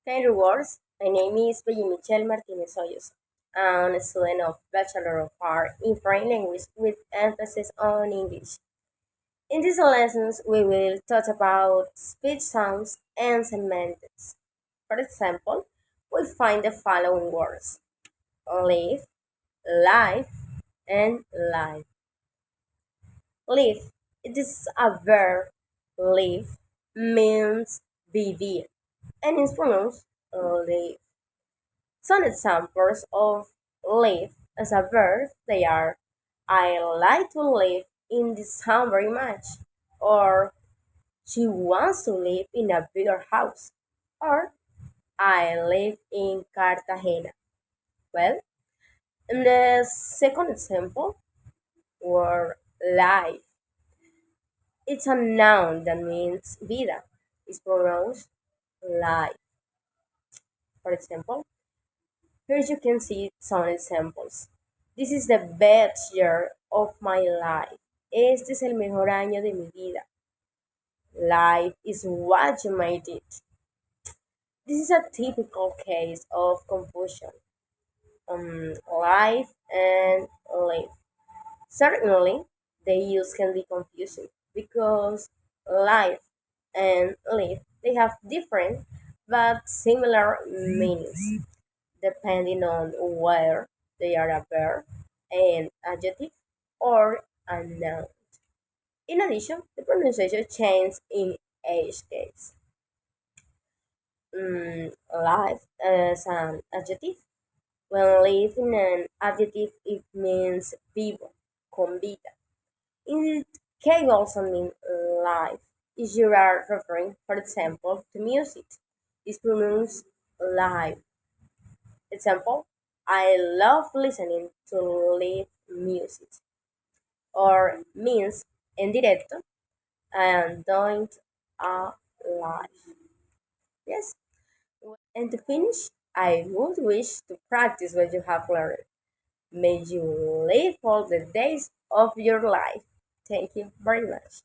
Kind rewards. My name is Michelle Martinez Hoyos. I'm a student of Bachelor of Art in Foreign Language with emphasis on English. In these lessons, we will talk about speech sounds and semantics. For example, we find the following words: live, life, and life. Live. It is a verb. Live means vivir, and it's pronounced live. Some examples of live as a verb they are: I like to live in this town very much, or she wants to live in a bigger house, or I live in Cartagena. Well, in the second example, word life. It's a noun that means vida. It's pronounced life. For example, here you can see some examples. This is the best year of my life. Este es el mejor año de mi vida. Life is what you made it. This is a typical case of confusion. Life and live. Certainly, the use can be confusing because life and live they have different but similar meanings depending on whether they are a verb, an adjective, or a noun. In addition, the pronunciation changes in each case. Life as an adjective. When live in an adjective, it means vivo, con vida. It can also mean life. If you are referring, for example, to music, it's pronounced live. Example, I love listening to live music. Or means en directo, I am doing a live. Yes. And to finish, I would wish to practice what you have learned. May you live all the days of your life. Thank you very much.